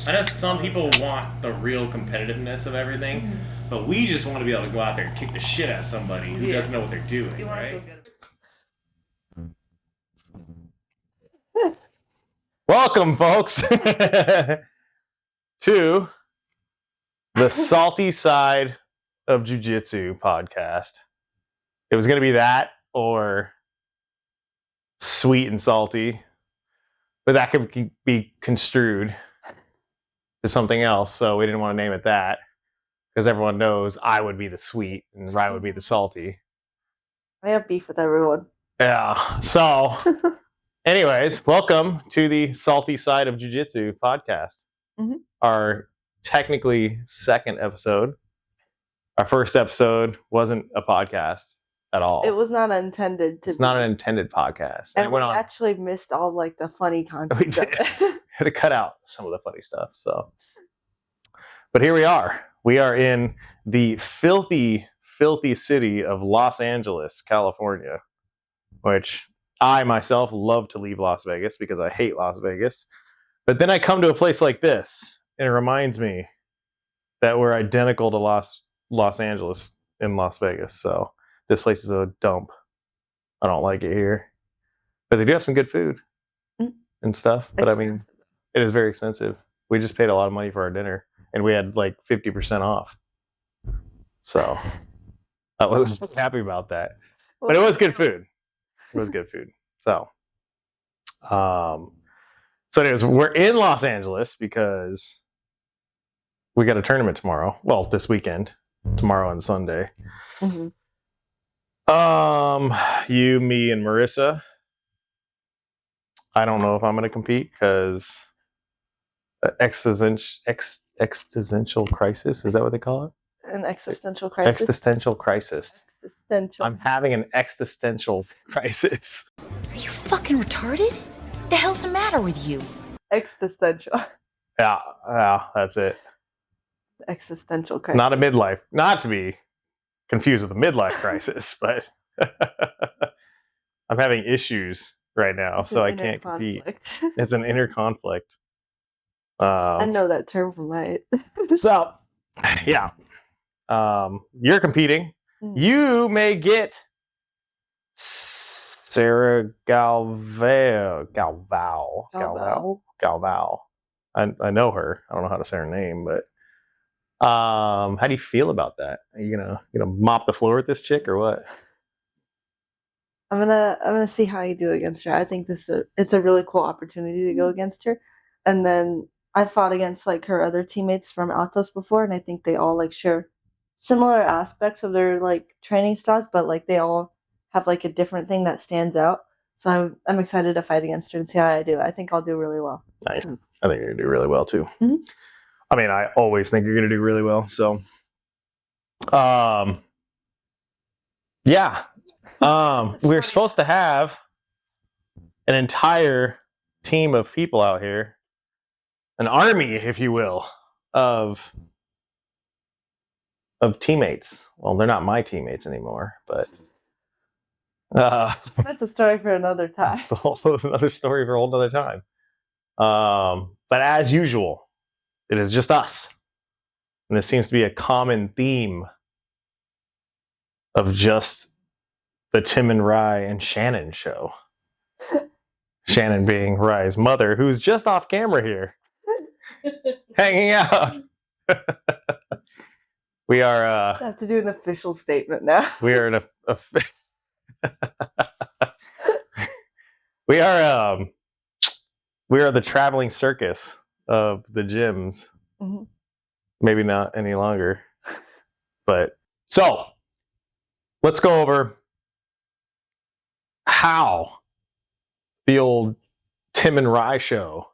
I know some people want the real competitiveness of everything, but we just want to be able to go out there and kick the shit out of somebody who doesn't know what they're doing, right? Welcome, folks, to the Salty Side of Jiu Jitsu podcast. It was going to be that or sweet and salty, but that could be construed to something else, so we didn't want to name it that because everyone knows I would be the sweet and Ryan would be the salty. I have beef with everyone. Yeah, so anyways, welcome to the Salty Side of Jiu Jitsu podcast. Mm-hmm. Our technically second episode. Our first episode wasn't a podcast at all. It was not intended to. It's not an intended podcast. And we actually missed all like the funny content. We did. Had to cut out some of the funny stuff. So, but here we are. We are in the filthy, filthy city of Los Angeles, California, which I myself love to leave Las Vegas because I hate Las Vegas. But then I come to a place like this, and it reminds me that we're identical to Los Angeles in Las Vegas. So this place is a dump. I don't like it here. But they do have some good food and stuff. But I mean, it is very expensive. We just paid a lot of money for our dinner, and we had like 50% off. So I was happy about that. But it was good food. It was good food. So, anyways, we're in Los Angeles because we got a tournament tomorrow. Well, this weekend, tomorrow and Sunday. Mm-hmm. You, me, and Marissa. I don't know if I'm going to compete because existential crisis. Is that what they call it? An existential crisis. Existential crisis. Existential. I'm having an existential crisis. Are you fucking retarded? The hell's the matter with you? Existential. Yeah, that's it. Existential crisis. Not a midlife. Not to be confused with a midlife crisis, but I'm having issues right now, It's so I can't compete. It's an inner conflict. I know that term from my. So, yeah. You're competing. You may get Sarah Galvao. I know her. I don't know how to say her name, but how do you feel about that? Are you gonna mop the floor with this chick or what? I'm gonna see how you do against her. I think it's a really cool opportunity to go against her. And then I fought against like her other teammates from Altos before, and I think they all like share similar aspects of their like training styles, but like they all have like a different thing that stands out. So I'm excited to fight against her and see how I do. I think I'll do really well. Nice. I think you're gonna do really well too. Mm-hmm. I mean, I always think you're gonna do really well. So, yeah. We're supposed to have an entire team of people out here, an army, if you will, of teammates. Well, they're not my teammates anymore, but that's a story for another time. It's another story for a whole other time. But as usual, it is just us, and this seems to be a common theme of just the Tim and Rye and Shannon show. Shannon being Rye's mother, who's just off camera here, hanging out. We are. I have to do an official statement now. We are we are the traveling circus of the gyms. Mm-hmm. Maybe not any longer, but so let's go over how the old Tim and Rye show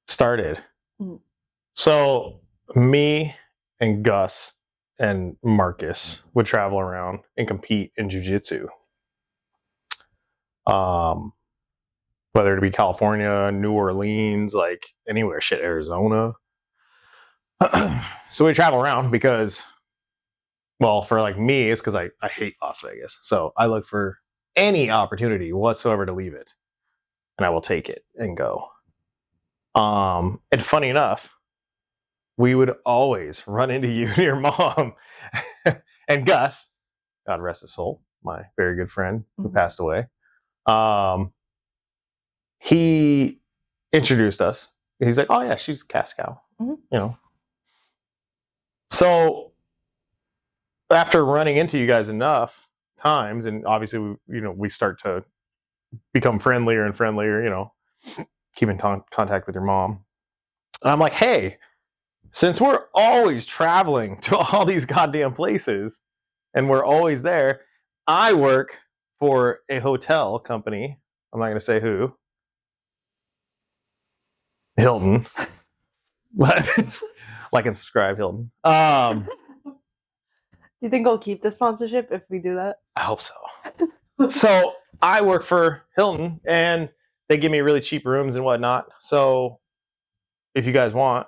started. Mm-hmm. So me and Gus and Marcus would travel around and compete in jiu-jitsu. Whether it be California, New Orleans, like anywhere, Arizona. So we travel around because, well, for like me, it's because I hate Las Vegas. So I look for any opportunity whatsoever to leave it, and I will take it and go. And funny enough, we would always run into you and your mom and Gus, God rest his soul, my very good friend who passed away. He introduced us. He's like, "Oh yeah, she's Cascow," you know. So after running into you guys enough times, and obviously we start to become friendlier and friendlier, keep in contact with your mom. And I'm like, hey, since we're always traveling to all these goddamn places and we're always there, I work for a hotel company. I'm not going to say who. Hilton. But like and subscribe, Hilton. Do you think we'll keep the sponsorship if we do that? I hope so. So I work for Hilton and they give me really cheap rooms and whatnot. So if you guys want,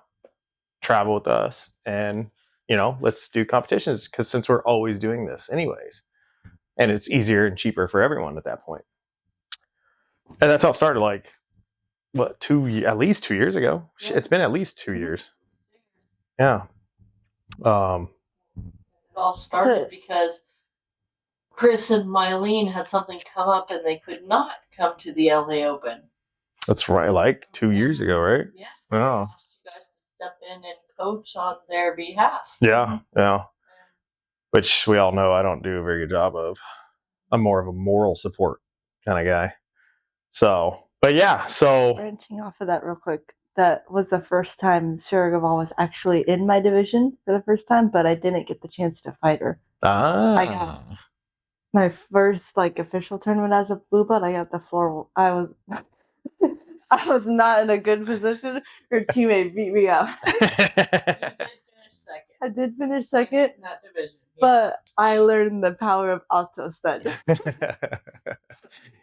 travel with us and, let's do competitions, because since we're always doing this anyways, and it's easier and cheaper for everyone at that point. And that's how it started, like, at least 2 years ago. Yeah. It's been at least 2 years. Yeah. It all started because Chris and Mylene had something come up and they could not come to the LA Open. That's right, like 2 years ago, right? Yeah. Oh. I asked you guys to step in and coach on their behalf. Yeah. Which we all know I don't do a very good job of. I'm more of a moral support kind of guy. So, but yeah, so branching off of that real quick, that was the first time Sarah Gaval was actually in my division for the first time, but I didn't get the chance to fight her. I got my first official tournament as a blue belt. I got the floor. I was not in a good position. Her teammate beat me up. I did finish second in that division. But I learned the power of altos that day.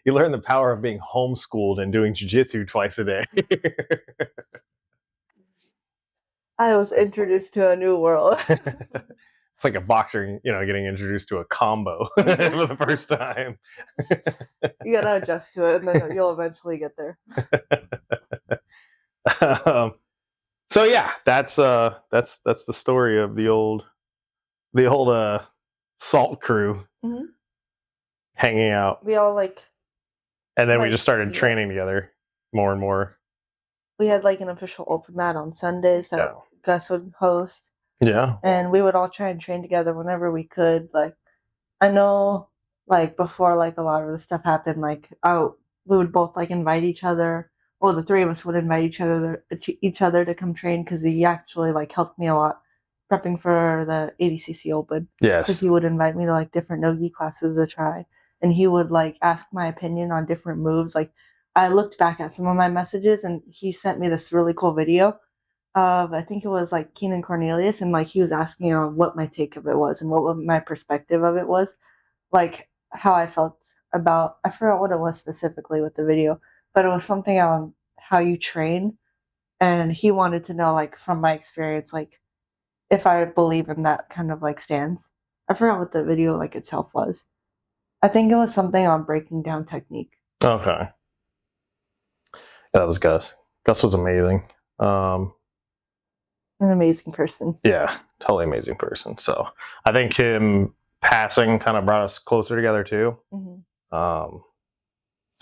You learn the power of being homeschooled and doing jiu-jitsu twice a day. I was introduced to a new world. It's like a boxer, getting introduced to a combo for the first time. You gotta adjust to it, and then you'll eventually get there. So yeah, that's the story of the old salt crew hanging out. We all and then we just started training together more and more. We had an official open mat on Sundays that Gus would host. Yeah. And we would all try and train together whenever we could. I know before a lot of the stuff happened, we would both invite each other. Well, the three of us would invite each other to come train, because he actually helped me a lot prepping for the ADCC Open. Yes. Because he would invite me to different no-gi classes to try, and he would ask my opinion on different moves. I looked back at some of my messages, and he sent me this really cool video of, I think it was Keenan Cornelius, and he was asking on what my take of it was and what my perspective of it was, how I felt about, I forgot what it was specifically with the video, but it was something on how you train, and he wanted to know from my experience if I believe in that kind of stance. I forgot what the video itself was. I think it was something on breaking down technique. Okay. Yeah, that was Gus. Gus was amazing. An amazing person. Yeah, totally amazing person. So I think him passing kind of brought us closer together too. So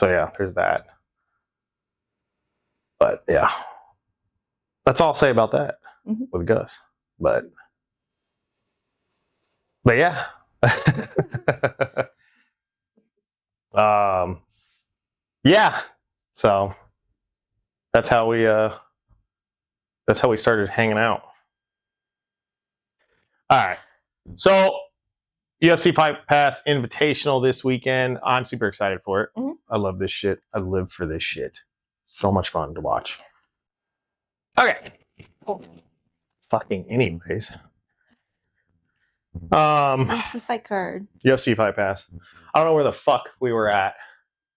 yeah, there's that. But yeah, that's all I'll say about that with Gus. But yeah. Yeah. So that's how we started hanging out. All right. So UFC Fight Pass Invitational this weekend. I'm super excited for it. I love this shit. I live for this shit. So much fun to watch. Okay. Fucking anyways. UFC Fight card. UFC Fight Pass. I don't know where the fuck we were at.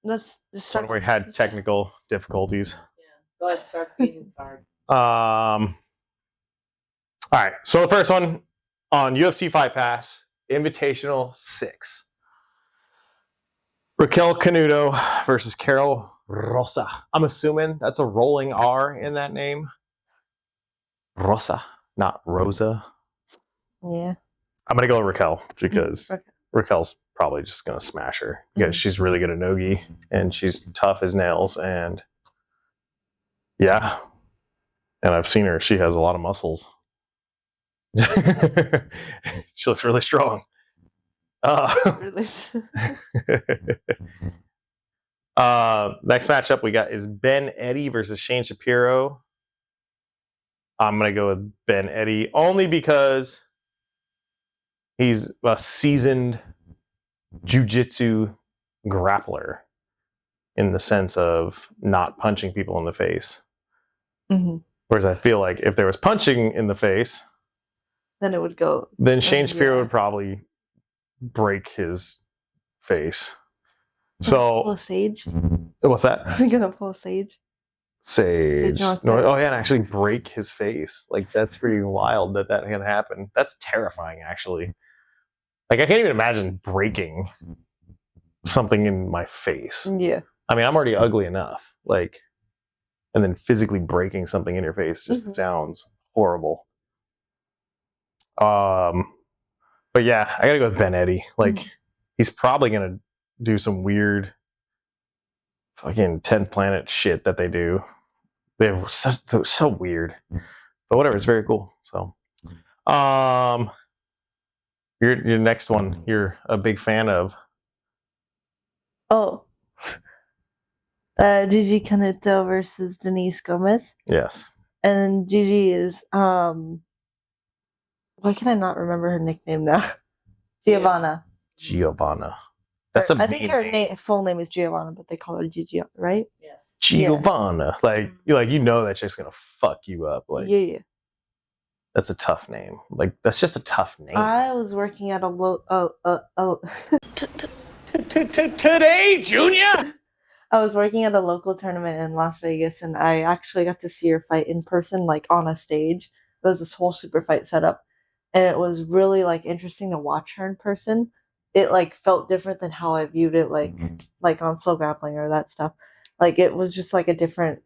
Let's just start. When we had technical difficulties. Yeah. Go ahead, start the card. All right. So the first one on UFC Fight Pass, Invitational 6. Raquel Canuto versus Carol Rosa. I'm assuming that's a rolling R in that name. Rosa, not Rosa. Yeah. I'm gonna go with Raquel because Okay. Raquel's probably just gonna smash her because she's really good at nogi and she's tough as nails and yeah. And I've seen her; she has a lot of muscles. She looks really strong. Really. Next matchup we got is Ben Eddy versus Shane Shapiro. I'm gonna go with Ben Eddy only because he's a seasoned Jiu Jitsu grappler in the sense of not punching people in the face. Mhm. Whereas I feel like if there was punching in the face, Then it would go. then Shane Shapiro yeah. would probably break his face. Pull So a sage. what's that? I was gonna pull a sage. Sage. Sage No, North. oh yeah, and actually break his face. Like that's pretty wild that can happen. That's terrifying, actually. Like I can't even imagine breaking something in my face. Yeah. I mean, I'm already ugly enough. Like, and then physically breaking something in your face just sounds horrible. But yeah, I gotta go with Ben Eddy. Like, he's probably gonna do some weird fucking 10th planet shit that they do. They're so weird. But whatever, it's very cool. So your next one you're a big fan of. Oh. Gigi Canuto versus Denise Gomez. Yes. And Gigi is why can I not remember her nickname now? Giovanna. That's I think her full name is Giovanna, but they call her Gigi, right? Yes. Giovanna. Like you know that chick's gonna fuck you up. Like yeah. That's a tough name. Like that's just a tough name. I was working at a Today, Junior. I was working at a local tournament in Las Vegas, and I actually got to see her fight in person, like on a stage. It was this whole super fight setup, and it was really like interesting to watch her in person. It like felt different than how I viewed it, like on Flow Grappling or that stuff. Like it was just like a different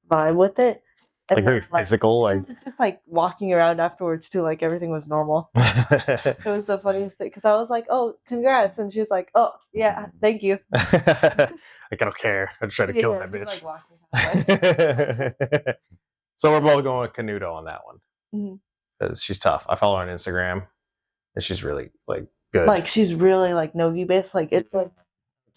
vibe with it. And like very physical, like just like walking around afterwards too, like everything was normal. It was the funniest thing because I was like, "Oh, congrats!" and she was like, "Oh, yeah, thank you." Like I don't care. I'm trying to kill that bitch. Like walking So we're both going with Canuto on that one because Mhm. she's tough. I follow her on Instagram, and she's really like good. Like she's really like nogi based. Like it's like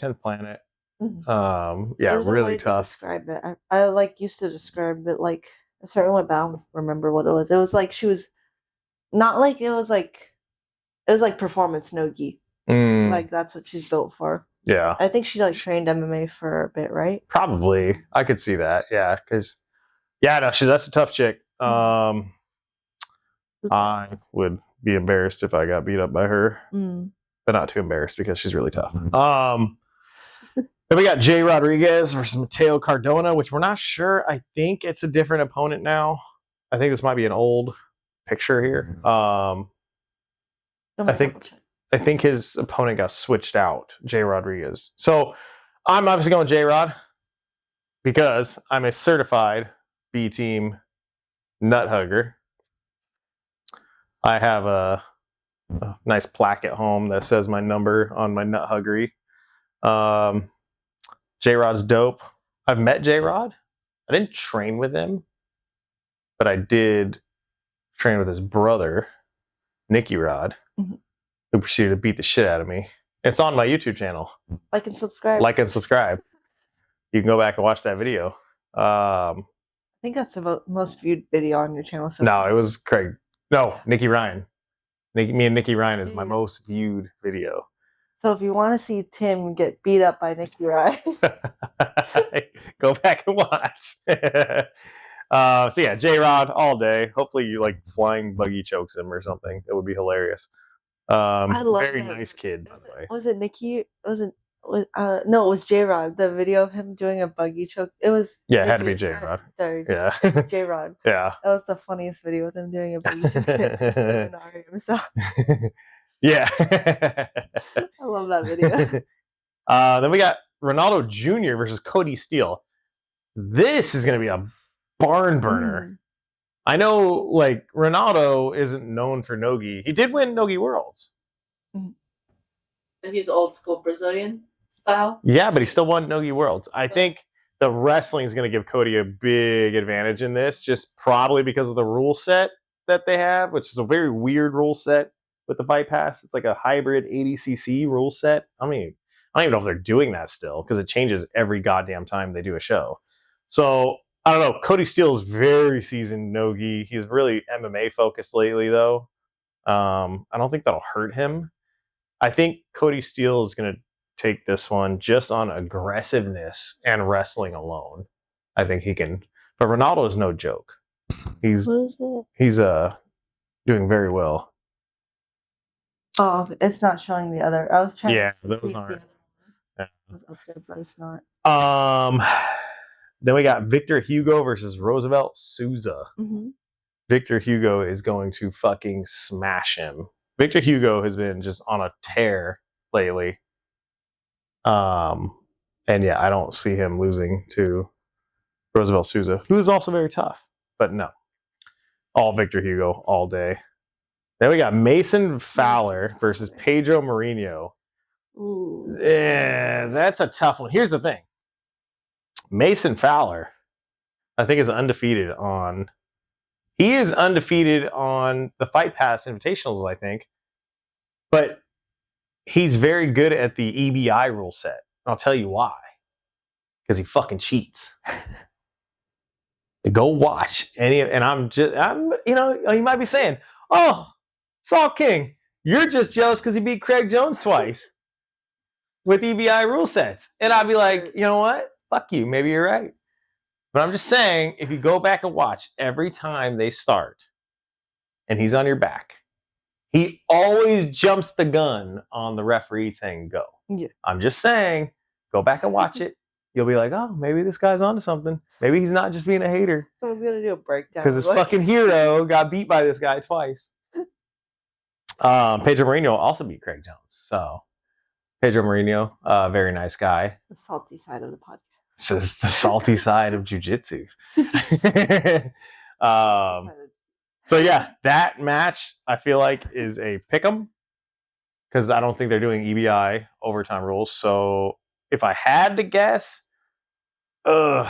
10th planet. Mhm. Yeah, There's a really way to tough. describe it. I like used to describe it like a certain way, but I don't remember what it was. It was like she was not like it was like performance nogi. Like that's what she's built for. Yeah, I think she like trained MMA for a bit, right? probably. I could see that. Yeah, because no, that's a tough chick. I would be embarrassed if I got beat up by her, but not too embarrassed because she's really tough. Then we got Jay Rodriguez versus Mateo Cardona, which we're not sure. I think it's a different opponent now. I think this might be an old picture here. I think his opponent got switched out, Jay Rodriguez. So I'm obviously going J Rod because I'm a certified B team nut hugger. I have a nice plaque at home that says my number on my nut huggery. J Rod's dope. I've met J Rod. I didn't train with him, but I did train with his brother, Nicky Rod, who proceeded to beat the shit out of me. It's on my YouTube channel. Like and subscribe. You can go back and watch that video. I think that's the most viewed video on your channel. So no, it was Craig. No, Nicky Ryan. Me and Nicky Ryan is my most viewed video. So if you want to see Tim get beat up by Nicky Ryan, go back and watch. So yeah, J Rod all day. Hopefully you like flying buggy chokes him or something. It would be hilarious. I love very that. nice kid, by the way. Was it Nicky? No, it was J Rod. The video of him doing a buggy choke. It was it had to be J Rod. Sorry, Yeah, J Rod. Yeah, that was the funniest video with him doing a buggy choke. Yeah, I love that video. Then we got Ronaldo Jr. versus Cody Steele. This is going to be a barn burner. I know, like, Ronaldo isn't known for Nogi. He did win Nogi Worlds. He's old school Brazilian style. Yeah, but he still won Nogi Worlds. I think the wrestling is going to give Cody a big advantage in this, just probably because of the rule set that they have, which is a very weird rule set with the fightpass. It's like a hybrid 80cc rule set. I mean, I don't even know if they're doing that still because it changes every goddamn time they do a show. So I don't know. Cody Steele is very seasoned Nogi. He's really MMA focused lately, though. I don't think that'll hurt him. I think Cody Steele is going to take this one just on aggressiveness and wrestling alone. I think he can. But Ronaldo is no joke. He's doing very well. Oh, it's not showing the other. I was trying to see those if the aren't. other one was up there, but it's not. Then we got Victor Hugo versus Roosevelt Souza. Victor Hugo is going to fucking smash him. Victor Hugo has been just on a tear lately. And yeah, I don't see him losing to Roosevelt Souza, who is also very tough. But no. All Victor Hugo all day. Then we got Mason Fowler versus Pedro Mourinho. Yeah, that's a tough one. Here's the thing. Mason Fowler, I think, is undefeated on... He is undefeated on the Fight Pass Invitationals, I think. But he's very good at the EBI rule set. I'll tell you why. Because he fucking cheats. Go watch any, and I'm you know, you might be saying, "Oh, Salt King, you're just jealous because he beat Craig Jones twice with EBI rule sets." And I'd be like, you know what? Fuck you. Maybe you're right. But I'm just saying, if you go back and watch every time they start, and he's on your back, he always jumps the gun on the referee saying go. Yeah. I'm just saying, go back and watch it. You'll be like, oh, maybe this guy's onto something. Maybe he's not just being a hater. Someone's going to do a breakdown. Because his fucking hero got beat by this guy twice. Pedro Mourinho also beat Craig Jones. So, Pedro Mourinho, very nice guy. The salty side of the podcast. This is the salty side of Jiu Jitsu. So, yeah, that match, I feel like, is a pick'em. Because I don't think they're doing EBI overtime rules. So, if I had to guess, I'm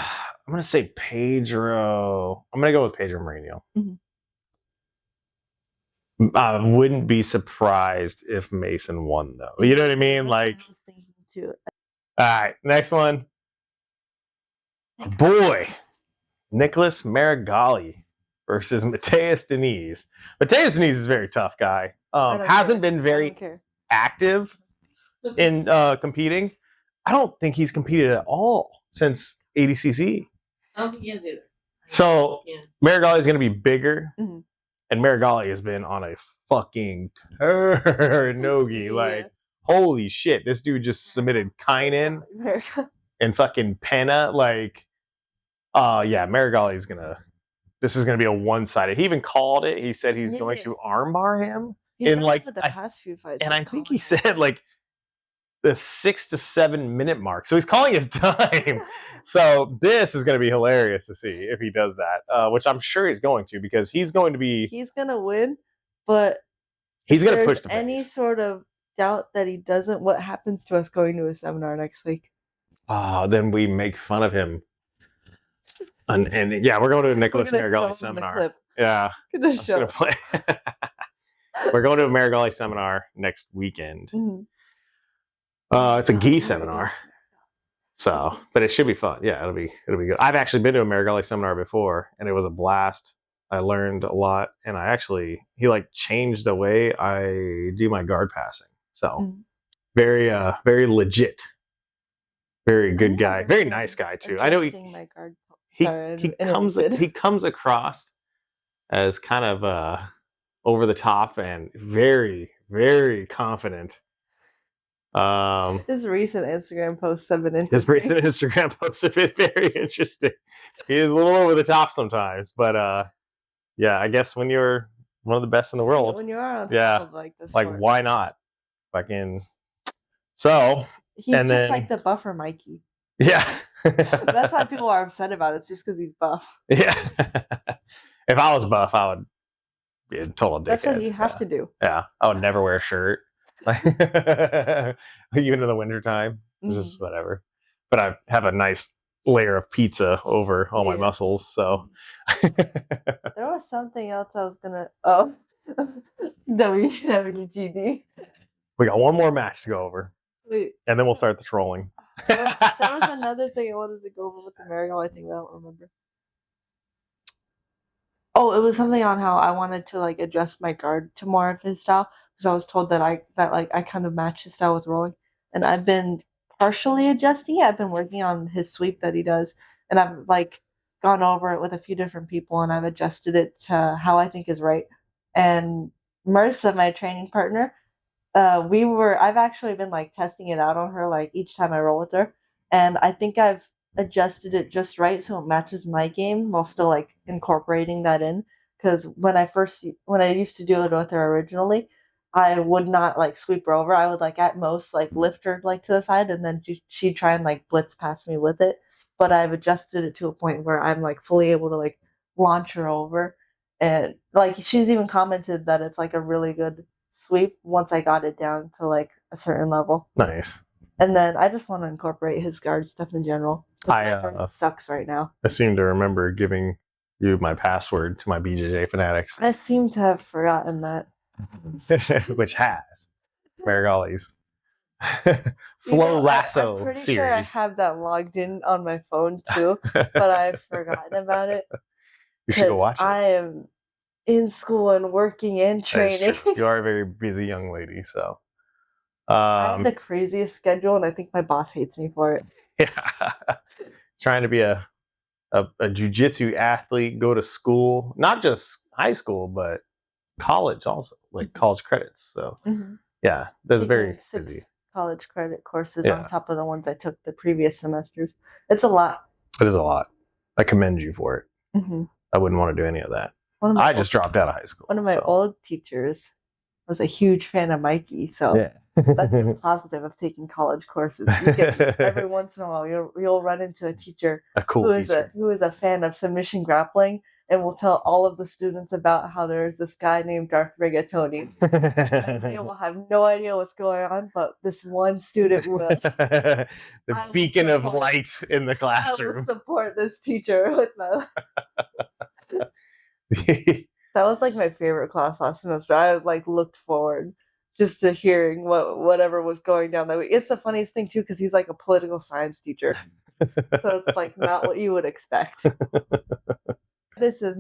going to say Pedro. I'm going to go with Pedro Mourinho. I wouldn't be surprised if Mason won, though. You know what I mean? Like, all right, next one. Boy, Nicholas Marigali versus Mateus Diniz. Mateus Diniz is a very tough guy. Hasn't been very active in competing. I don't think he's competed at all since ADCC. Oh, he has either. So, Marigali is going to be bigger. And Marigali has been on a fucking nogi. Like, holy shit. This dude just submitted Kainen and fucking Penna. Like, yeah, Marigali is going to... This is going to be a one-sided. He even called it. He said he's going to armbar him. He's in like the past few fights. And I think he said like the 6 to 7 minute mark. So he's calling his time. So this is going to be hilarious to see if he does that, which I'm sure he's going to, because he's going to win, but he's going to push the pace. Any sort of doubt that he doesn't, what happens to us going to a seminar next week? Then we make fun of him. And yeah, we're going to a Nicholas Marigali seminar. Yeah. We're going to a Marigali seminar next weekend. It's a gi seminar. So, but it should be fun. Yeah, it'll be good. I've actually been to a Marigali seminar before, and it was a blast. I learned a lot, and he like changed the way I do my guard passing. So, very legit, very good guy, very nice guy too. I know he comes across as kind of over the top and very, very confident. His recent Instagram posts have been interesting. His recent Instagram posts have been very interesting. He is a little over the top sometimes, but yeah, I guess when you're one of the best in the world, when you are on top of like this, like why not? So He's And just then- like the buffer Mikey. Yeah. That's why people are upset about it. It's just because he's buff. Yeah. If I was buff, I would be a total dickhead. That's what you have to do. Yeah. I would never wear a shirt. Like even in the wintertime. Just whatever. But I have a nice layer of pizza over all my Yeah. muscles, so There was something else I was gonna. Oh, WWGD. we got one more match to go over, Wait, and then we'll start the trolling. there was another thing I wanted to go over with the Marigold. I think I don't remember. Oh, it was something on how I wanted to like adjust my guard to more of his style because I was told that I kind of match his style with rolling, and I've been partially adjusting it. I've been working on his sweep that he does, and I've like gone over it with a few different people, and I've adjusted it to how I think is right. And Marissa, my training partner, I've actually been like testing it out on her like each time I roll with her, and I think I've adjusted it just right so it matches my game while still like incorporating that in. Because when I used to do it with her originally, I would not like sweep her over. I would like at most like lift her like to the side, and then she'd try and like blitz past me with it. But I've adjusted it to a point where I'm like fully able to like launch her over, and like she's even commented that it's like a really good sweep once I got it down to like a certain level. Nice. And then I just want to incorporate his guard stuff in general. My guard sucks right now. I seem to remember giving you my password to my BJJ Fanatics, I seem to have forgotten that. which has Marigolli's Flow Lasso I'm pretty series. sure I have that logged in on my phone too, but I've forgotten about it. You should go 'cause watch it. I am in school and working and That is training. true. You are a very busy young lady, so I have the craziest schedule, and I think my boss hates me for it. yeah. Trying to be a jiu-jitsu athlete, go to school, not just high school, but college also, like college credits. So yeah, that's Taking very 6 busy. college credit courses Yeah. on top of the ones I took the previous semesters. It's a lot. It is a lot. I commend you for it. Mhm. I wouldn't want to do any of that. One of my I just dropped out of high school. One of my so. old teachers was a huge fan of Mikey, so Yeah. that's a positive of taking college courses. You get, every once in a while, you'll run into a teacher A cool teacher. who is a fan of submission grappling, and will tell all of the students about how there's this guy named Darth Rigatoni. And they will have no idea what's going on, but this one student will. The I will beacon of support- light in the I will classroom. support this teacher with my. That was like my favorite class last semester. I like looked forward just to hearing whatever was going down that week. It's the funniest thing too because he's like a political science teacher, so it's like not what you would expect. This is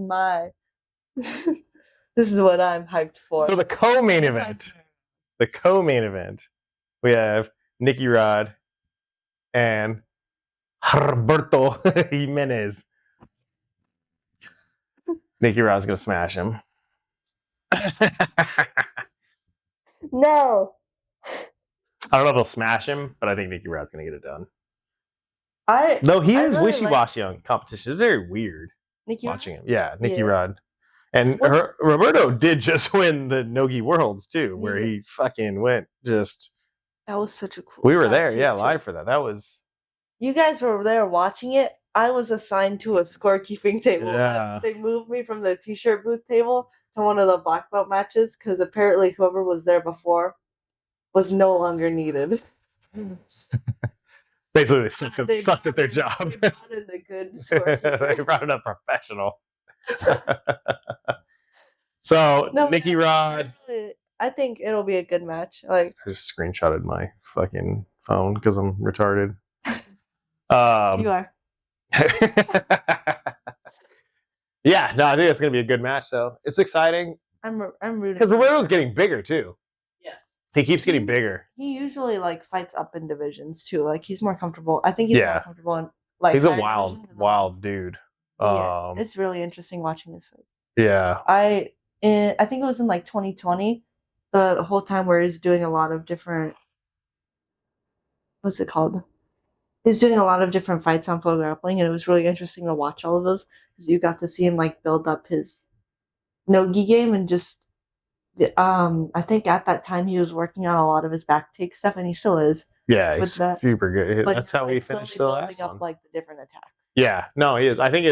what I'm hyped for. So the co-main event. The co-main event. We have Nicky Rod and Roberto Jimenez. Nicky Rod's gonna smash him. No, I don't know if he'll smash him, but I think Nicky Rod's gonna get it done. I No, he I is really wishy-washy on competition. It's very weird Nicky watching him. Yeah, Nicky Yeah. Rod. And Roberto did just win the Nogi Worlds too, where Yeah. he fucking went just. That was such a cool. We were crowd, there, too, yeah, too. live for that. That was. You guys were there watching it. I was assigned to a scorekeeping table. Yeah. They moved me from the t-shirt booth table to one of the black belt matches because apparently whoever was there before was no longer needed. Basically, they sucked at their job. They brought in the good scorekeeper. They brought in a professional. So, No, Nicky Rod. I think it'll be a good match. Like I just screenshotted my fucking phone because I'm retarded. you are. Yeah, no, I think it's gonna be a good match. So it's exciting I'm rooting. because for him. Roberto's getting bigger too. Yes. He keeps getting bigger. He usually like fights up in divisions too. Like he's more comfortable. I think he's Yeah. more comfortable in like. He's a higher wild, divisions than the wild ones. dude. Yeah, it's really interesting watching his fights. Yeah, I think it was in like 2020, the whole time where he's doing a lot of different. What's it called? He's doing a lot of different fights on Flow Grappling, and it was really interesting to watch all of those because you got to see him like build up his no-gi game and just. I think at that time he was working on a lot of his back take stuff, and he still is. Yeah, with he's that. super good. But That's he's, how like, he finished the slowly last building up one. like the different attacks. Yeah, no, he is. I think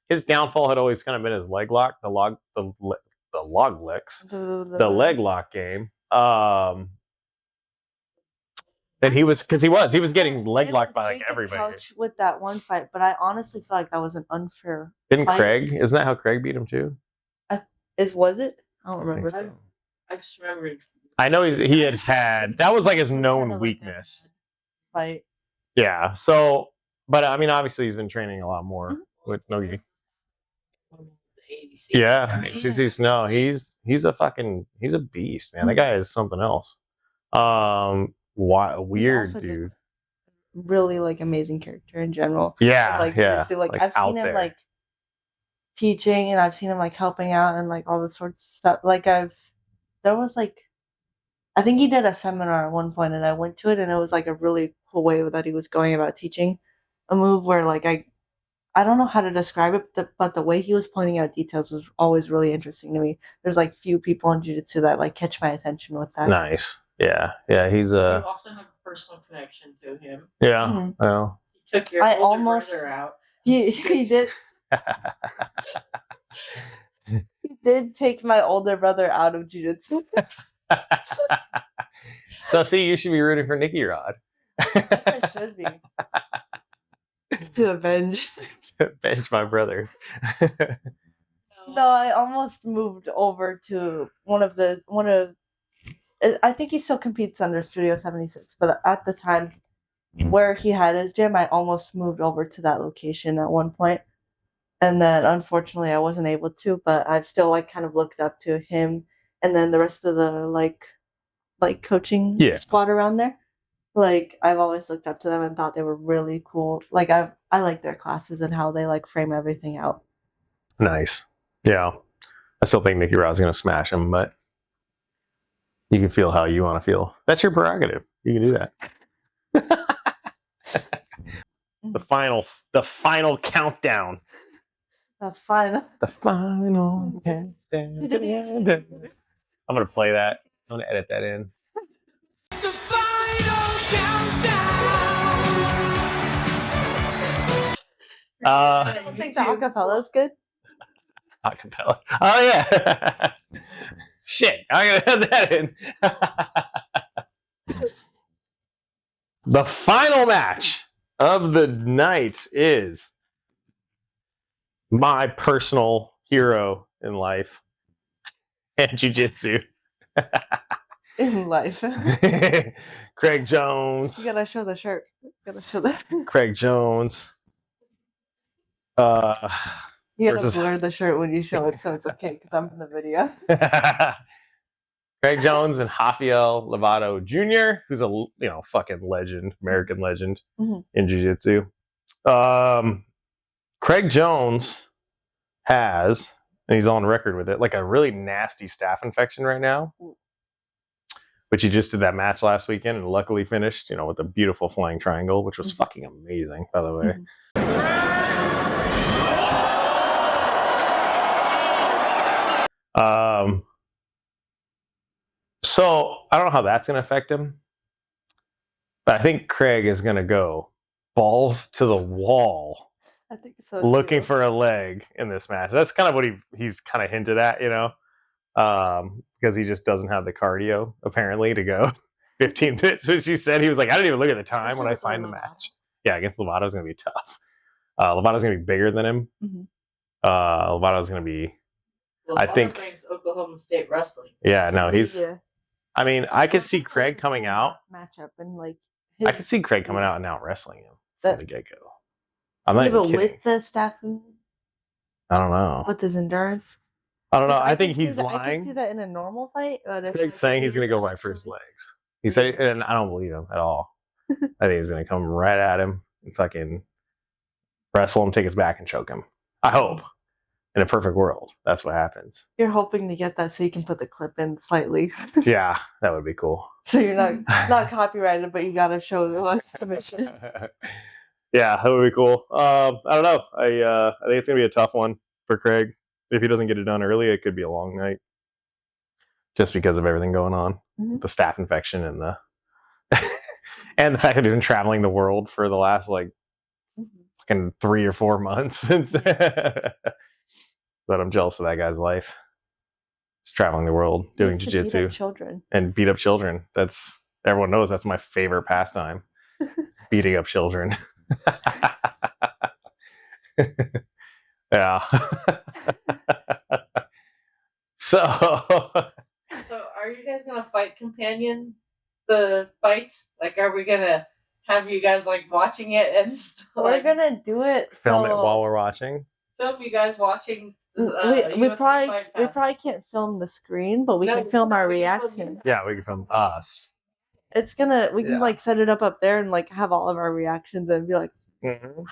his downfall had always kind of been his leg lock, the log licks, the leg lock game. And he was getting leg locked by like everybody. Couch with that one fight, but I honestly feel like that was an unfair. Didn't fight. Craig? Isn't that how Craig beat him too? Was it? I don't I think remember. so. I just remembered. I know he had that was like his It was known kinda like a weakness. Fight. Yeah. So, but I mean, obviously he's been training a lot more with Nogi. Yeah. No, he's a beast, man. That guy is something else. Weird also just dude. Really like amazing character in general. Yeah, Like yeah. jiu-jitsu, like I've seen him there. like teaching, and I've seen him like helping out and like all this sorts of stuff. Like there was like, I think he did a seminar at one point, and I went to it, and it was like a really cool way that he was going about teaching a move where like I don't know how to describe it, but the way he was pointing out details was always really interesting to me. There's like few people in jiu-jitsu that like catch my attention with that. Nice. Yeah. Yeah. He's You also have a personal connection to him. Yeah. Mhm. Well. He took your older brother out. He did. He did take my older brother out of jiu-jitsu. So see, you should be rooting for Nicky Rod. I should be. To avenge. To avenge my brother. No, I almost moved over to one of. I think he still competes under Studio 76, but at the time where he had his gym, I almost moved over to that location at one point. And then unfortunately I wasn't able to, but I've still like kind of looked up to him and then the rest of the like coaching squad around there. Like I've always looked up to them and thought they were really cool. Like I like their classes and how they like frame everything out. Nice. Yeah. I still think Nicky Rod's gonna smash him, but you can feel how you want to feel. That's your prerogative. You can do that. The final countdown. The final countdown. I'm gonna play that. I'm gonna edit that in. It's the final countdown. I don't think the acapella is good. Acapella. Oh yeah. Shit, I'm gonna add that in. The final match of the night is my personal hero in life and jiu-jitsu. In life. Craig Jones. You gotta show the shirt. You gotta show that. Craig Jones. You gotta blur the shirt when you show it so it's okay because I'm in the video. Craig Jones and Rafael Lovato Jr., who's a fucking legend, American legend in jiu-jitsu. Craig Jones has, and he's on record with it, like a really nasty staph infection right now. Which he just did that match last weekend and luckily finished, with a beautiful flying triangle, which was fucking amazing, by the way. So I don't know how that's going to affect him, but I think Craig is going to go balls to the wall, I think so. looking for a leg in this match. That's kind of what he's kind of hinted at, because he just doesn't have the cardio apparently to go 15 minutes. Which he said he was like, I didn't even look at the time when I signed the match. Yeah, against Lovato's going to be tough. Lovato's going to be bigger than him. Lovato's going to be. I think brings Oklahoma State wrestling. Yeah, no, he's. Yeah. I mean, I could see Craig coming out. Matchup and like. I could see Craig coming out and out wrestling him from the get-go. I'm not even kidding. With the staff. I don't know. With his endurance. I don't know. I think he's lying. I can do that in a normal fight. Craig's saying he's going to go right for his legs. He said, and I don't believe him at all. I think he's going to come right at him and fucking wrestle him, take his back, and choke him. I hope. In a perfect world, that's what happens. You're hoping to get that so you can put the clip in slightly. Yeah, that would be cool. So you're not copyrighted, but you got to show the submission. Yeah, that would be cool. I don't know. I think it's going to be a tough one for Craig. If he doesn't get it done early, it could be a long night. Just because of everything going on. The staph infection and the And the fact that he's been traveling the world for the last like fucking 3 or 4 months. But I'm jealous of that guy's life. He's traveling the world, doing Needs to beat jiu-jitsu up children. and beat up children. That's everyone knows that's my favorite pastime. Beating up children. Yeah. So So, are you guys gonna fight companion the fights? Like, are we gonna have you guys like watching it and We're like, gonna do it. film it so- while we're watching. film you guys watching? we UFC probably Fight we Pass? probably can't film the screen, but we No, can film our we can film reaction. you. Yeah, we can film us. It's gonna we can Yeah. like set it up there and like have all of our reactions and be like, Mm-hmm.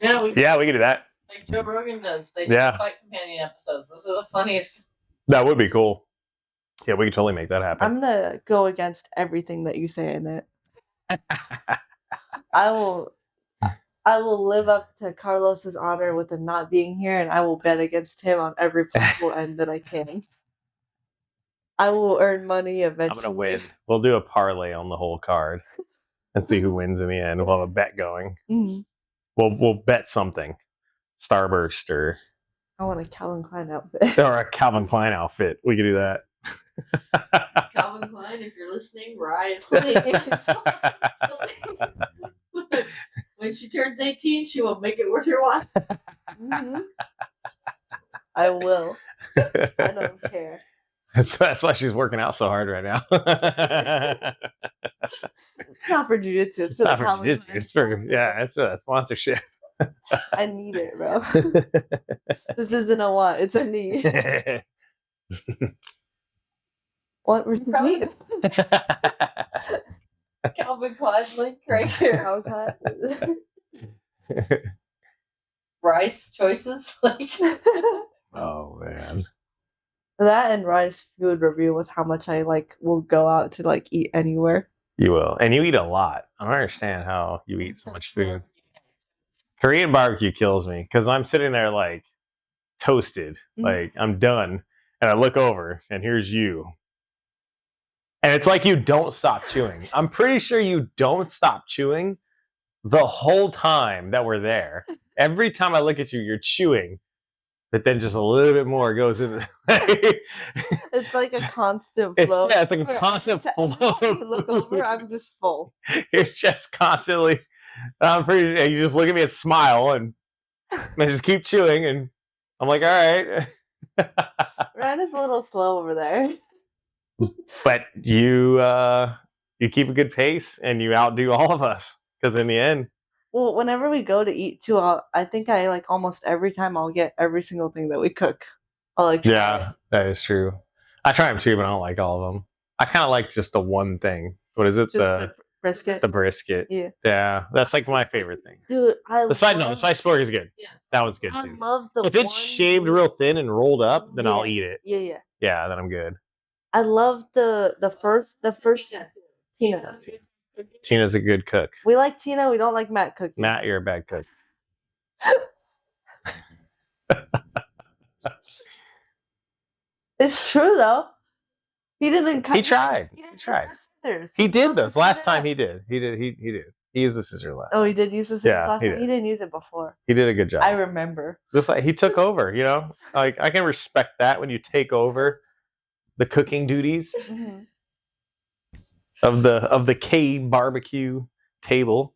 Yeah, we Yeah, we can do that. like Joe Rogan does. They do Yeah. fight companion episodes. Those are the funniest. That would be cool. Yeah, we could totally make that happen. I'm gonna go against everything that you say in it. I will live up to Carlos's honor with him not being here, and I will bet against him on every possible end that I can. I will earn money I'm eventually. gonna win. We'll do a parlay on the whole card and see who wins in the end. We'll have a bet going. Mhm. We'll bet something. Starburst or I want a Calvin Klein outfit. or a Calvin Klein outfit. We could do that. Calvin Klein, if you're listening, Ryan, when she turns 18, she will make it worth your while. Mhm. I will. I don't care. That's why she's working out so hard right now. Not for jiu-jitsu. It's for the Not for Calvin jiu-jitsu. Klein. It's for it's for that sponsorship. I need it, bro. This isn't a want, it's a need. What were you Probably- need? Calvin Klein's link right here. Calvin Klein. Rice choices, like Oh man. That and Rice food review with how much I like will go out to like eat anywhere. You will. And you eat a lot. I don't understand how you eat so much food. Korean barbecue kills me because I'm sitting there like toasted. Mhm. Like I'm done. And I look over and here's you. And it's like you don't stop chewing. I'm pretty sure you don't stop chewing the whole time that we're there. Every time I look at you, you're chewing. But then just a little bit more goes in. It's like a constant It's, flow. yeah, it's like a Where constant every flow. time you look over, I'm just full. You're just constantly. I'm pretty sure you just look at me and smile and just keep chewing, and I'm like, all right. Ryan is a little slow over there. But you keep a good pace, and you outdo all of us. Because in the end, Well, whenever we go to eat too, I think I like almost every time I'll get every single thing that we cook. I'll like try yeah, it. that is true. I try them too, but I don't like all of them. I kind of like just the one thing. What is it? Just the brisket. The brisket. Yeah. Yeah, that's like my favorite thing. Dude, The spice pork is good. Yeah. That one's good I too. love the If it's one- shaved real thin and rolled up, then I'll Yeah. eat it. Yeah. Yeah, then I'm good. I love the first Tina. Tina's a good cook. We like Tina. We don't like Matt cooking. Matt, you're a bad cook. It's true though. He didn't cut. He tried. He didn't He tried. use the scissors. He He's did supposed to this cut last it time. up. He did. He did. He used the scissor last. Oh, he did use the scissors Yeah, last he time. He did. didn't use it before. He did a good job. I remember. Just like he took over. You know, like I can respect that when you take over the cooking duties Mhm. of the K barbecue table.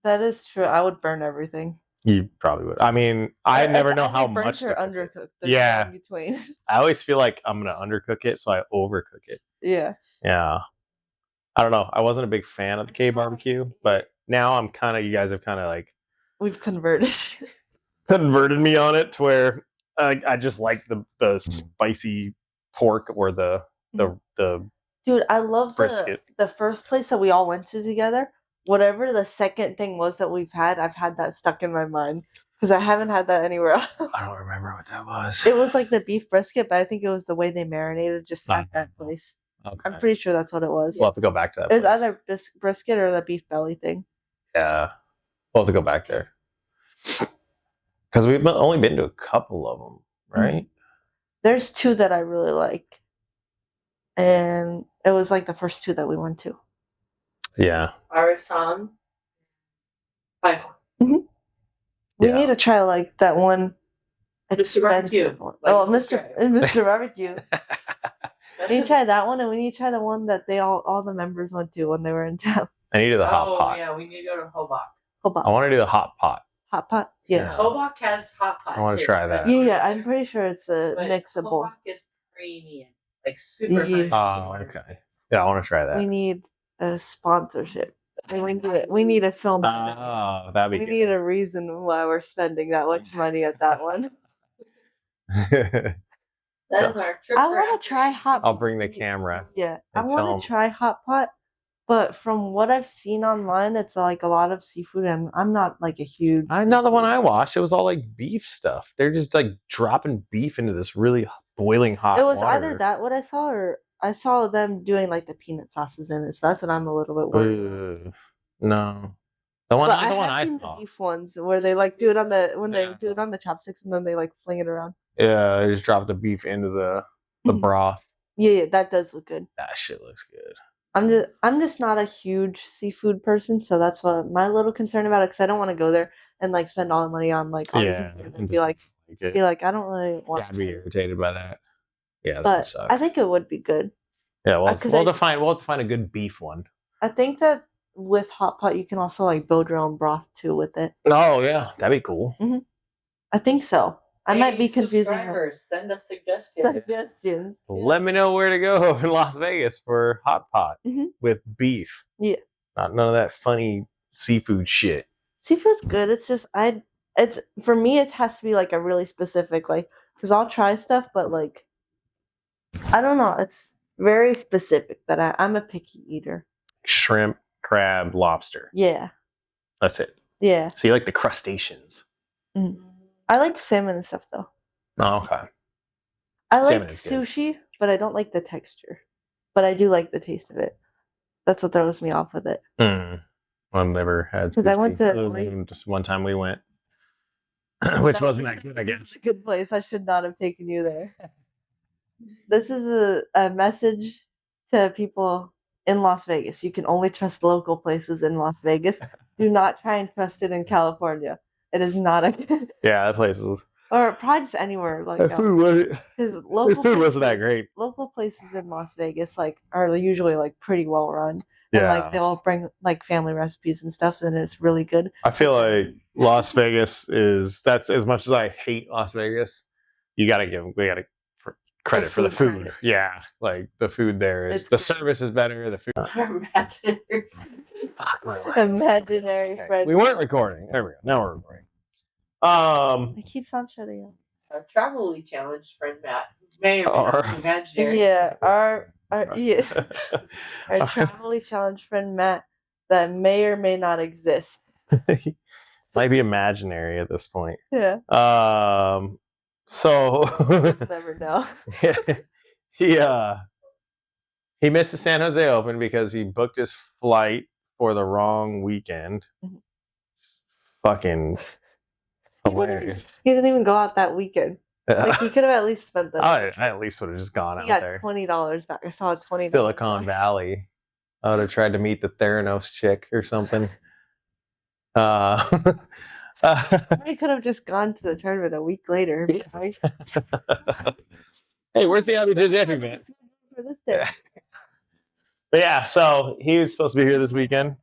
That is true. I would burn everything. You probably would. I mean, I It's never know either how burnt much. or to cook it. undercooked. There's Yeah. no in between. I always feel like I'm gonna undercook it, so I overcook it. Yeah. Yeah. I don't know. I wasn't a big fan of the K barbecue, but now I'm kind of. You guys have kind of like We've converted. converted me on it to where I just like the spicy pork or the Dude, I love Brisket. the first place that we all went to together. Whatever the second thing was that we've had, I've had that stuck in my mind because I haven't had that anywhere else. I don't remember what that was. It was like the beef brisket, but I think it was the way they marinated just Ah. at that place. Okay. I'm pretty sure that's what it was. We'll have to go back to that. It was place. either brisket or the beef belly thing. Yeah. We'll have to go back there. Because we've only been to a couple of them, right? There's two that I really like, and it was like the first two that we went to. Yeah. Arisan. Bye. We Yeah. need to try like that one Mr. Barbecue. expensive one. Like, Oh, subscribe. Mr. Barbecue. We need to try that one, and we need to try the one that they all the members went to when they were in town. I need to do the hot Oh pot. yeah, we need to go to Hobok. Hobok. I want to do the hot pot. Hot pot. Yeah. Hobok has hot pot. I wanna too. try that. Yeah, I'm pretty sure it's a But mix of both. Hobok is premium, like super Yeah. high. Oh, okay. Yeah, I want to try that. We need a sponsorship. We need a film. Oh, that'd be we good. need a reason why we're spending that much money at that one. That is our trip. I for want to try hot. I'll bring the camera. Yeah, I and tell 'em. want to try hot pot, but from what I've seen online, it's like a lot of seafood, and I'm not like a huge. Another one I watched, it was all like beef stuff. They're just like dropping beef into this really boiling hot It was water. either that what I saw, or I saw them doing like the peanut sauces in it. So that's what I'm a little bit worried. Ugh. No. The one, But the one have I seen saw. the beef ones where they like do it on the they Yeah. do it on the chopsticks and then they like fling it around. Yeah, they just dropped the beef into the Mhm. broth. Yeah, that does look good. That shit looks good. I'm just not a huge seafood person, so that's what my little concern about it. Because I don't want to go there and like spend all the money on like all Yeah, the and then and be just like it. I don't really want. I'd be irritated by that. Yeah, that would But suck. I think it would be good. Yeah, well, 'cause we'll I- define a good beef one. I think that with hot pot you can also like build your own broth too with it. Oh yeah, that'd be cool. I think so. I might be Hey, confusing her. subscribers, send us suggestions. Suggestions. Let me know where to go in Las Vegas for hot pot Mhm. with beef. Yeah. Not none of that funny seafood shit. Seafood's good. It's just it's for me it has to be like a really specific like because I'll try stuff but like I don't know. It's very specific that I'm a picky eater. Shrimp, crab, lobster. Yeah. That's it. Yeah. So you like the crustaceans. I like salmon and stuff though. Oh, okay. I like Salmon is good. sushi, but I don't like the texture. But I do like the taste of it. That's what throws me off with it. I've never had 'Cause I went sushi. to- Other than just one time we went, which wasn't that good, I guess. It's a good place. I should not have taken you there. This is a message to people in Las Vegas. You can only trust local places in Las Vegas. Do not try and trust it in California. It is not a Yeah, that place was. or probably just anywhere like That food wasn't. because local food wasn't that places- great. Local places in Las Vegas like are usually like pretty well run. And Yeah. like they'll bring like family recipes and stuff, and it's really good. I feel like Las Vegas that's as much as I hate Las Vegas. We gotta credit for the food food. credit. Yeah, like the food there is It's the good. service is better. The food. Imaginary. Imaginary Okay, friend. we weren't recording. There we go. Now we're recording. It keeps on shutting up. Our travel-y challenged friend Matt may or may not be imaginary. Yeah, our travel challenge friend Matt that may or may not exist. Might be imaginary at this point. Yeah, So never know. he missed the San Jose Open because he booked his flight for the wrong weekend. Mhm. Fucking hilarious. He didn't even go out that weekend. Like he could have at least spent the. I at least would have just gone He out got there. $20 back. I saw a $20. Silicon Valley. I would have tried to meet the Theranos chick or something. He could have just gone to the tournament a week later. Right? Hey, where's the IBJJF event? For this day. But yeah, so he was supposed to be here this weekend.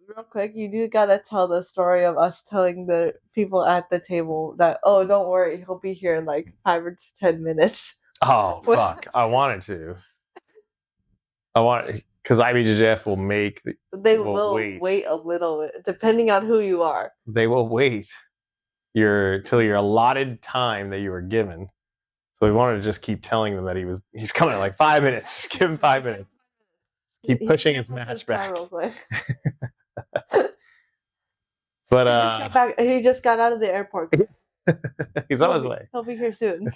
Real quick, you do gotta tell the story of us telling the people at the table that, oh, don't worry, he'll be here in like 5 or 10 minutes. Oh What? fuck! I wanted to. Because IBJJF will make. They Well, will wait. wait a little bit, depending on who you are. They will wait till your allotted time that you were given. So we wanted to just keep telling them that he's coming in like 5 minutes. Just give him 5 minutes. Keep He pushing just his got match car back. real quick. But He just got back. He just got out of the airport. he's on his way. He'll be here soon.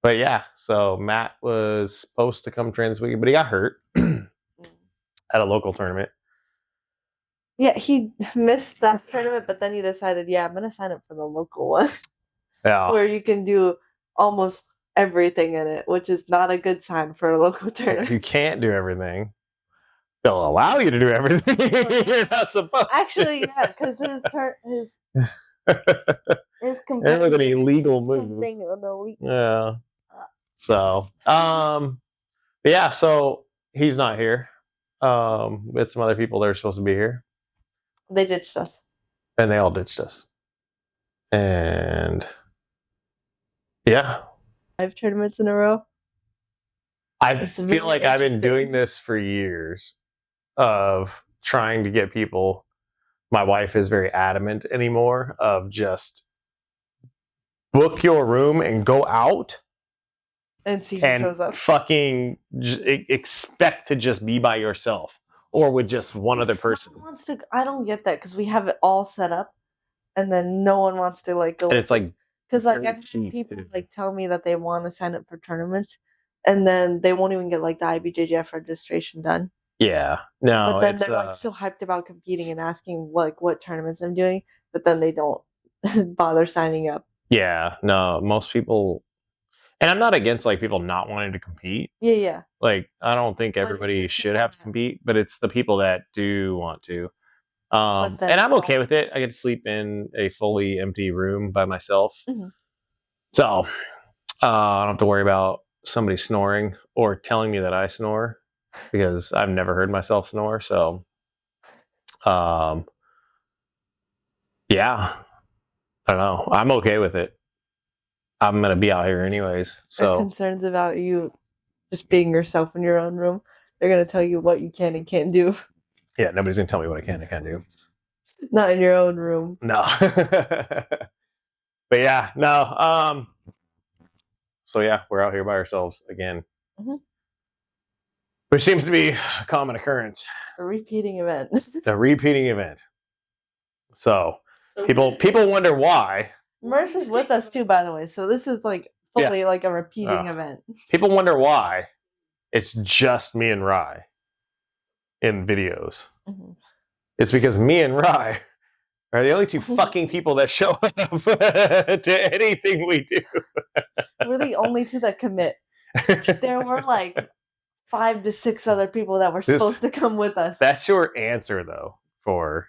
But yeah, so Matt was supposed to come train this weekend, but he got hurt at a local tournament. Yeah, he missed that tournament, but then he decided, yeah, I'm gonna sign up for the local one Yeah. where you can do almost everything in it, which is not a good sign for a local tournament. You can't do everything. They'll allow you to do everything you're not supposed Actually, to. yeah, because his It was an illegal move. something illegal. Yeah. So, but yeah, so he's not here. We had some other people that are supposed to be here, They ditched us. and they all ditched us. And yeah, 5 tournaments in a row. I It's feel really like I've been interesting. doing this for years of trying to get people. My wife is very adamant anymore of just book your room and go out And see who and shows up. fucking expect to just be by yourself or with just one other person. No one wants to. I don't get that because we have it all set up, and then no one wants to like go. And it's like because like very I've had cheap, people too. like tell me that they want to sign up for tournaments, and then they won't even get like the IBJJF registration done. Yeah, no, But then it's they're like so hyped about competing and asking like what tournaments I'm doing, but then they don't bother signing up. yeah, no, most people, and I'm not against like people not wanting to compete. Yeah. Like, I don't think But everybody if should you have to wanna- compete, but it's the people that do want to. But then And I'm okay don't. with it. I get to sleep in a fully empty room by myself. Mhm. So I don't have to worry about somebody snoring or telling me that I snore because I've never heard myself snore. So, yeah, I don't know. I'm okay with it. I'm going to be out here anyways. They're So, concerns about you just being yourself in your own room. They're gonna tell you what you can and can't do. yeah, nobody's going to tell me what I can and can't do. Not in your own room. No. But yeah, no. So yeah, we're out here by ourselves again. Mhm. Which seems to be a common occurrence. A repeating event. A repeating event. So people wonder why. Merce is with us too, by the way. So this is like fully like a repeating event. People wonder why it's just me and Rye in videos. Mhm. It's because me and Rye are the only two fucking people that show up to anything we do. We're the only two that commit. There were like 5 to 6 other people that were supposed to come with us. That's your answer though for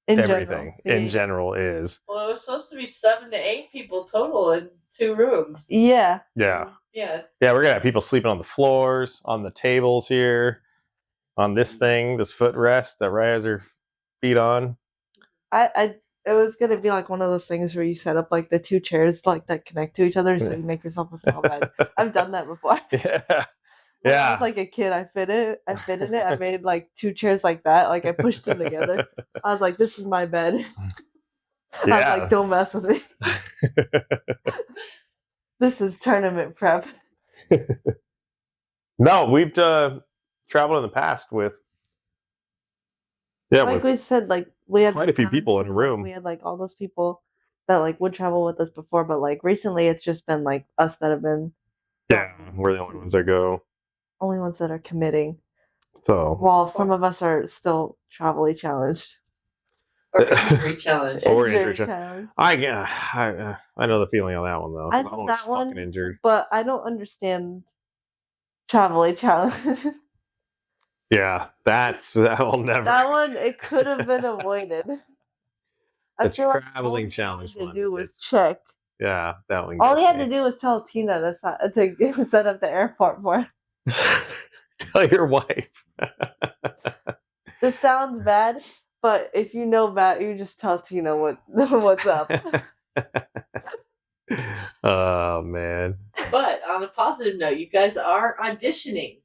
in everything general. in general is. Well, it was supposed to be 7 to 8 people total in 2 rooms. Yeah. Yeah. Yeah. Yeah, we're gonna have people sleeping on the floors, on the tables here, on this thing, this footrest that Rye has her feet on. It was gonna be like one of those things where you set up like the 2 chairs like that connect to each other, so you make yourself a small bed. I've done that before. Yeah. When I Yeah. was like a kid, I fit in it. I made like 2 chairs like that. Like I pushed them together. I was like, "This is my bed." I was Yeah. like, "Don't mess with me. This is tournament prep." No, we've traveled in the past with Like we said, like we had quite a few tons people in a of, room. We had like all those people that like would travel with us before, but like recently, it's just been like us that have been Yeah, we're the only ones that go. only ones that are committing. So While some of us are still travel-y challenged. Or injury challenge. Or Injury injury challenge. I know the feeling on that one though. I I'm know always that one, fucking injured. but I don't understand travel-y challenge. Yeah, that will never. That one, it could have been avoided. I The feel like traveling all he challenge had to one, do was it's- check. Yeah, that one. All gets he had me. to do was tell Tina to set up the airport for him. Tell your wife. This sounds bad, but if you know Matt, you just tell Tina what's up. Oh man. But on a positive note, you guys are auditioning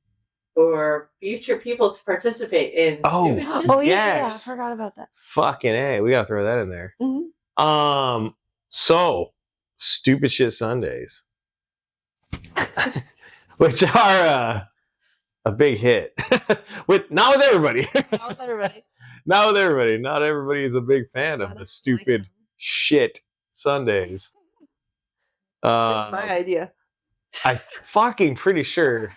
for future people to participate in. Oh. Stupid Shit. Oh yeah, Yes. I forgot about that. Fucking A, we gotta throw that in there. Mhm. So Stupid Shit Sundays. Which are a big hit. Not with everybody. Not with everybody. Not with everybody. Not everybody is a big fan Not of the everybody stupid likes shit Sundays. It's my idea. I fucking pretty sure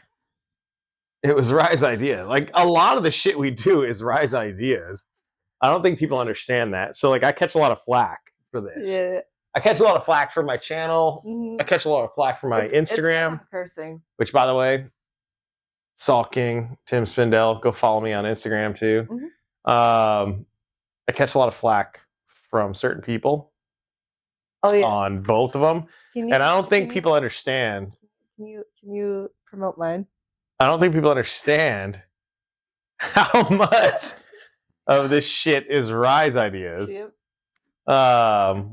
it was Rye's idea. Like a lot of the shit we do is Rye's ideas. I don't think people understand that. So like I catch a lot of flack for this. Yeah. I catch a lot of flack for my channel. Mhm. I catch a lot of flack for my It's Instagram, not cursing. which by the way, Salt King, Tim Spindell. Go follow me on Instagram too. I catch a lot of flack from certain people Oh yeah. on both of them, Can you, and I don't think can people understand. Can you promote mine? I don't think people understand how much of this shit is Rye's ideas. Yep.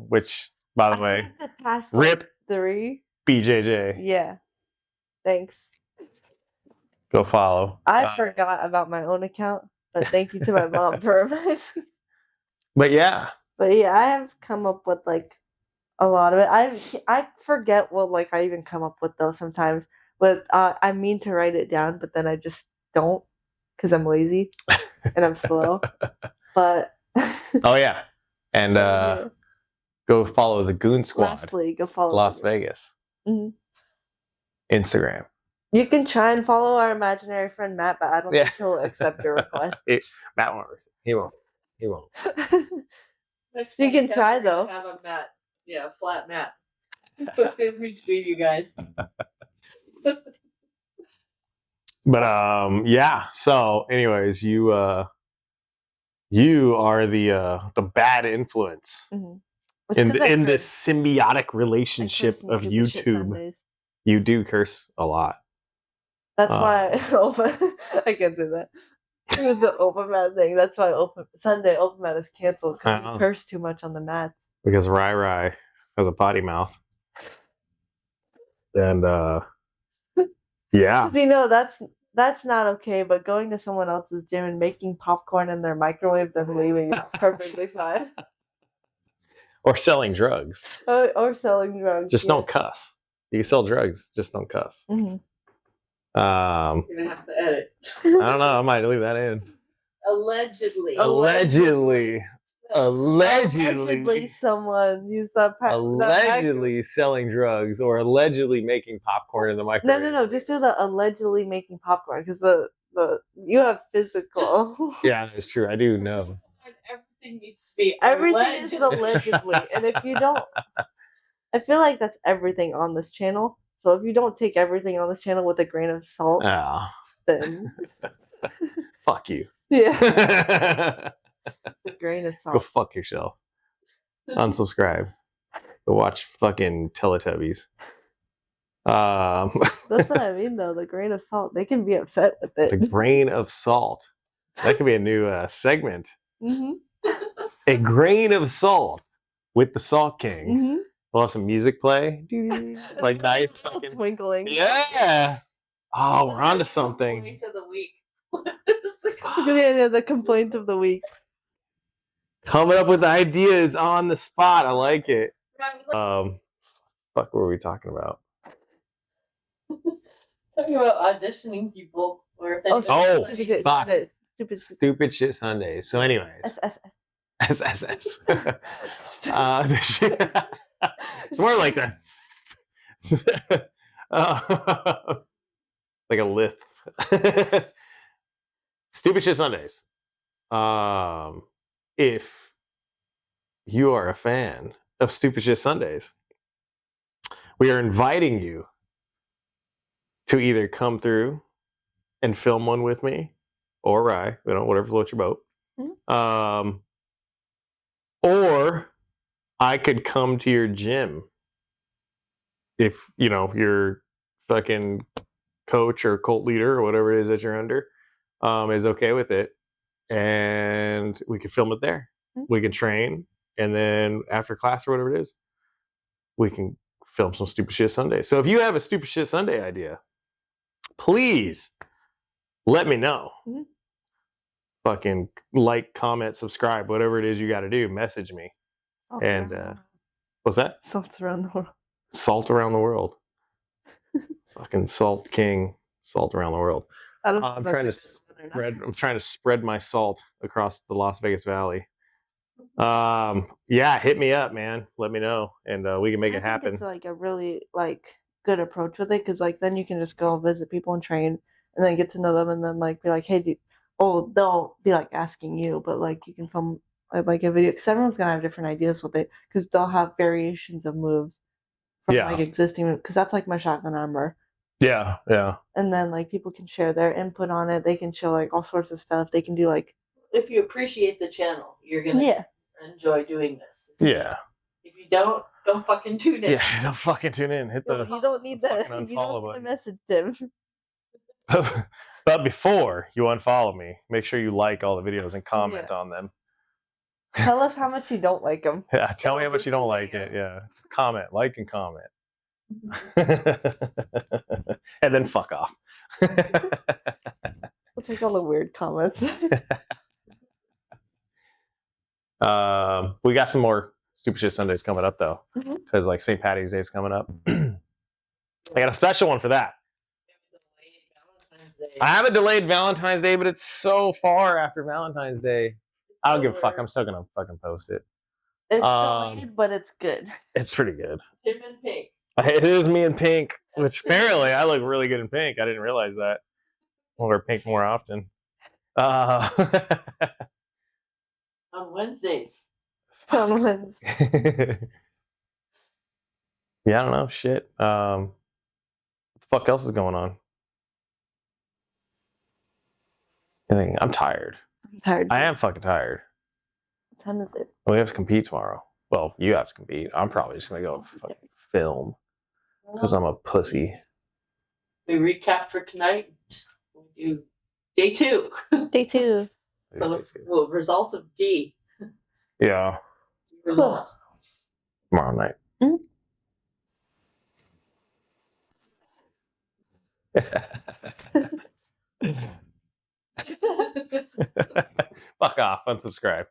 Which, by the way, I had to pass rip like 3. BJJ. Yeah. Thanks. Go follow. I forgot about my own account, but thank you to my mom for reminding. But yeah, But yeah, I have come up with like a lot of it. I forget what like I even come up with though sometimes. But I mean to write it down, but then I just don't because I'm lazy and I'm slow. But oh yeah, and yeah. go follow the Goon Squad, Lastly, go follow Las me. Vegas, Mhm. Instagram. You can try and follow our imaginary friend Matt, but I don't think he'll accept your request. Matt won't. He won't. He won't. Next You can podcast, try, we're gonna though. Have a mat. Yeah, flat mat. Between you guys. But yeah. So, anyways, you are the bad influence Mhm. in this symbiotic relationship of YouTube. You do curse a lot. That's why I can't say that. With the open mat thing, that's why Sunday open mat is canceled because we curse too much on the mats. Because Rai has a potty mouth. And yeah. You know that's not okay, but going to someone else's gym and making popcorn in their microwave then leaving is perfectly fine. Or selling drugs. Or selling drugs. Just don't cuss. You can sell drugs, just don't cuss. Mm-hmm. You're gonna have to edit. I don't know. I might leave that in. Allegedly. Allegedly, someone used that. Allegedly selling drugs or allegedly making popcorn in the microwave. No. Just do the allegedly making popcorn because the you have physical. Yeah, it's true. I do know. Everything needs to be. Everything is allegedly, and if you don't, I feel like that's everything on this channel. So if you don't take everything on this channel with a grain of salt, then fuck you. Yeah. A grain of salt. Go fuck yourself. Unsubscribe. Go watch fucking Teletubbies. That's what I mean, though. The grain of salt. They can be upset with it. The grain of salt. That could be a new segment. Mm-hmm. A grain of salt with the Salt King. Mm-hmm. We'll have some music play. Like nice fucking twinkling. Yeah. Oh, we're on to something. Complaint of the week. Yeah, the complaint of the week. Coming up with ideas on the spot. I like it. Fuck, what were we talking about? Talking about auditioning people. Or if Stupid shit Sundays. So anyways. SSS. It's more like a like a lift. Stupid shit Sundays. If you are a fan of Stupid Shit Sundays, we are inviting you to either come through and film one with me or Rye, whatever floats your boat. Mm-hmm. Or I could come to your gym if, your fucking coach or cult leader or whatever it is that you're under is okay with it. And we could film it there. Mm-hmm. We can train. And then after class or whatever it is, we can film some Stupid Shit Sunday. So if you have a Stupid Shit Sunday idea, please let me know. Mm-hmm. Fucking like, comment, subscribe, whatever it is you got to do. Message me. What's that? Salt around the world. Salt around the world. Fucking Salt King. Salt around the world. I'm trying to spread my salt across the Las Vegas Valley. Yeah, hit me up, man. Let me know, and we can make it happen. It's like a really good approach with it because then you can just go visit people and train, and then get to know them, and then be like, hey, dude. Oh, they'll be asking you, but you can film a video because everyone's gonna have different ideas with it because they'll have variations of moves from existing because that's my shotgun armor. Yeah, yeah. And then like people can share their input on it. They can show like all sorts of stuff. They can do like If you appreciate the channel, you're gonna enjoy doing this. Yeah. If you don't fucking tune in. Yeah, don't fucking tune in. Hit the you don't need that. fucking You unfollow don't need to button. message Tim. But before you unfollow me, make sure you like all the videos and comment on them. Tell us how much you don't like them. Yeah, tell me how much you don't like it. Yeah, comment, like, and comment, and then fuck off. Let's take all the weird comments. We got some more Stupid Shit Sundays coming up though, because like St. Patty's Day is coming up. I got a special one for that. I have a delayed Valentine's Day, but it's so far after Valentine's Day. I don't give a fuck. I'm still gonna fucking post it. It's delayed, but it's good. It's pretty good. Tim and Pink. It is me in pink, which apparently I look really good in pink. I didn't realize that. I'll wear pink more often. On Wednesdays. On Wednesday. Yeah, I don't know. Shit. What the fuck else is going on? I'm tired. I'm tired. I am fucking tired. What time is it? We have to compete tomorrow. Well, you have to compete. I'm probably just gonna go fucking film because I'm a pussy. We recap for tonight. We do day 2. Day 2. So, well, results of D. Yeah. Results. Tomorrow night. Fuck off. Unsubscribe.